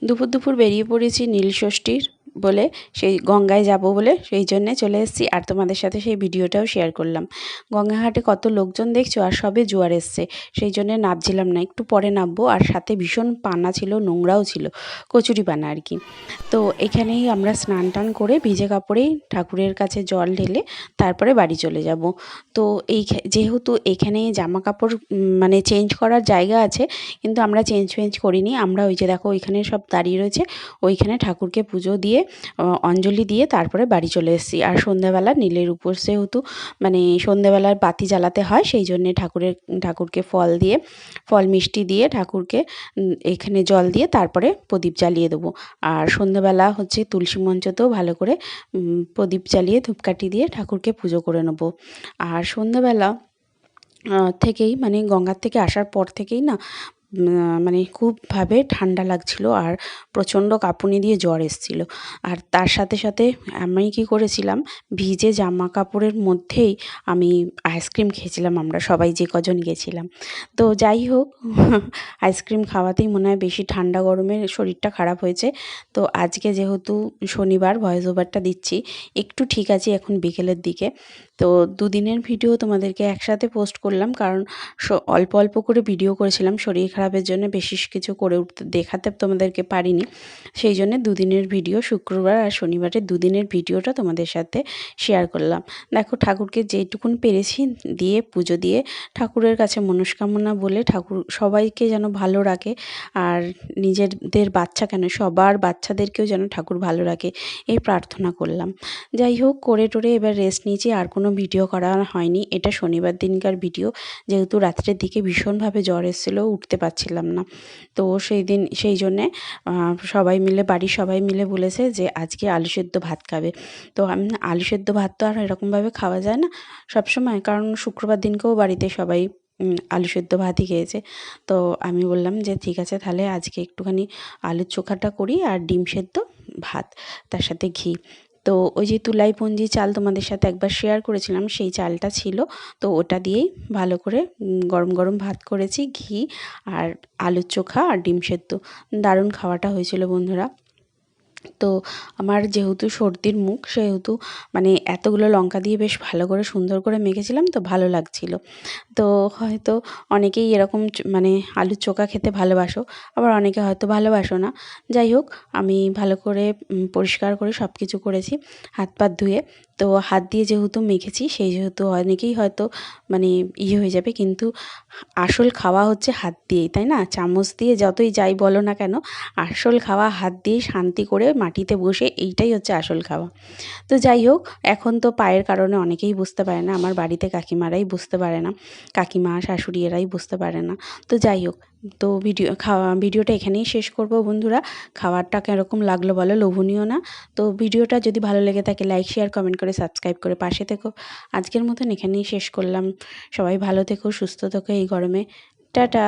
দুপুর দুপুর বেরিয়ে পড়েছি নীলষষ্ঠীর বলে, সেই গঙ্গায় যাব বলে সেই জন্যে চলে এসেছি। আর তোমাদের সাথে সেই ভিডিওটাও শেয়ার করলাম। গঙ্গাঘাটে কত লোকজন দেখছো, আর সবে জোয়ার এসছে, সেই জন্যে নামছিলাম না, একটু পরে নামবো। আর সাথে ভীষণ পানা ছিল, নোংরাও ছিল, কচুরি পানা আর কি। তো এখানেই আমরা স্নান টান করে ভিজে কাপড়েই ঠাকুরের কাছে জল ঢেলে তারপরে বাড়ি চলে যাব। তো যেহেতু এখানে জামা কাপড় মানে চেঞ্জ করার জায়গা আছে, কিন্তু আমরা চেঞ্জ করিনি। আমরা ওই যে দেখো ওইখানে সব দাঁড়িয়ে রয়েছে, ওইখানে ঠাকুরকে পুজো দিয়ে অঞ্জলি দিয়ে তারপরে বাড়ি চলে এসেছি। আর সন্ধ্যাবেলা নীলের উপোস যেহেতু, মানে সন্ধ্যাবেলার বাতি জ্বালাতে হয়, সেই জন্যে ঠাকুরকে ফল মিষ্টি দিয়ে ঠাকুরকে এখানে জল দিয়ে তারপরে প্রদীপ জ্বালিয়ে দেবো। আর সন্ধ্যাবেলা হচ্ছে তুলসী মঞ্চতেও ভালো করে প্রদীপ জ্বালিয়ে ধূপকাঠি দিয়ে ঠাকুরকে পুজো করে নেবো। আর সন্ধ্যাবেলা থেকেই, মানে গঙ্গার থেকে আসার পর থেকেই না মানে খুবভাবে ঠান্ডা লাগছিল, আর প্রচণ্ড কাঁপুনি দিয়ে জ্বর এসেছিলো। আর তার সাথে সাথে আমি কী করেছিলাম, ভিজে জামা কাপড়ের মধ্যেই আমি আইসক্রিম খেয়েছিলাম, আমরা সবাই যে কজন গেছিলাম। তো যাই হোক, আইসক্রিম খাওয়াতেই মনে হয় বেশি ঠান্ডা গরমে শরীরটা খারাপ হয়েছে। তো আজকে যেহেতু শনিবার, ভয়েস ওভারটা দিচ্ছি, একটু ঠিক আছি এখন বিকেলের দিকে। তো দুদিনের ভিডিও তোমাদেরকে একসাথে পোস্ট করলাম, কারণ অল্প অল্প করে ভিডিও করেছিলাম, শরীর খারাপের জন্য বেশি কিছু করে উঠতে দেখাতে তোমাদেরকে পারিনি। সেই জন্য দুদিনের ভিডিও, শুক্রবার আর শনিবারের দুদিনের ভিডিওটা তোমাদের সাথে শেয়ার করলাম। দেখো ঠাকুরকে যেটুকুন পেরেছি দিয়ে পুজো দিয়ে ঠাকুরের কাছে মনস্কামনা বলে, ঠাকুর সবাইকে যেন ভালো রাখে, আর নিজেদের বাচ্চা কেন, সবার বাচ্চাদেরকেও যেন ঠাকুর ভালো রাখে, এই প্রার্থনা করলাম। যাই হোক, করে টোরে এবার রেস্ট নিয়েছি, আর কোনো ভিডিও করা হয়নি। এটা শনিবার দিনকার ভিডিও, যেহেতু রাত্রের দিকে ভীষণভাবে জ্বর এসেছিলো, উঠতে পারছিলাম না। তো সেই জন্যে বাড়ির সবাই মিলে বলেছে যে আজকে আলু সেদ্ধ ভাত খাবে। তো আমি, আলু সেদ্ধ ভাত তো আর এরকমভাবে খাওয়া যায় না সবসময়, কারণ শুক্রবার দিনকেও বাড়িতে সবাই আলু সেদ্ধ ভাতই খেয়েছে। তো আমি বললাম যে ঠিক আছে, তাহলে আজকে একটুখানি আলুর চোখাটা করি, আর ডিম সেদ্ধ ভাত, তার সাথে ঘি। তো ওই যে তুলাইপঞ্জি চাল তোমাদের সাথে একবার শেয়ার করেছিলাম, সেই চালটা ছিল। তো ওটা দিয়েই ভালো করে গরম গরম ভাত করেছি, ঘি আর আলুর চোখা আর ডিম সেদ্ধ। দারুণ খাওয়াটা হয়েছিল বন্ধুরা। তো আমার যেহেতু সর্দির মুখ, সেহেতু মানে এতগুলো লঙ্কা দিয়ে বেশ ভালো করে সুন্দর করে মেখেছিলাম, তো ভালো লাগছিল। তো হয়তো অনেকেই এরকম মানে আলুর চোখা খেতে ভালোবাসো, আবার অনেকে হয়তো ভালোবাসো না। যাই হোক, আমি ভালো করে পরিষ্কার করে সব কিছু করেছি, হাত পা ধুয়ে। তো হাত দিয়ে যেহেতু মেখেছি, যেহেতু অনেকেই হয়তো মানে হয়ে যাবে, কিন্তু আসল খাওয়া হচ্ছে হাত দিয়েই, তাই না? চামচ দিয়ে যতই যাই বলো না কেন, আসল খাওয়া হাত দিয়ে শান্তি করে মাটিতে বসে, এইটাই হচ্ছে আসল খাওয়া। তো যাই হোক, এখন তো পায়ের কারণে অনেকেই বুঝতে পারে না, আমার বাড়িতে কাকিমারাই বুঝতে পারে না, কাকিমা শাশুড়ি এরাই বুঝতে পারে না। তো যাই হোক, তো ভিডিওটা এখানেই শেষ করব বন্ধুরা। খাবারটা কীরকম লাগলো বলো, লোভনীয় না? তো ভিডিওটা যদি ভালো লেগে থাকে, লাইক শেয়ার কমেন্ট করে সাবস্ক্রাইব করে পাশে থেকো। আজকের মতন এখানেই শেষ করলাম। সবাই ভালো থেকো, সুস্থ থেকো এই গরমে। টাটা।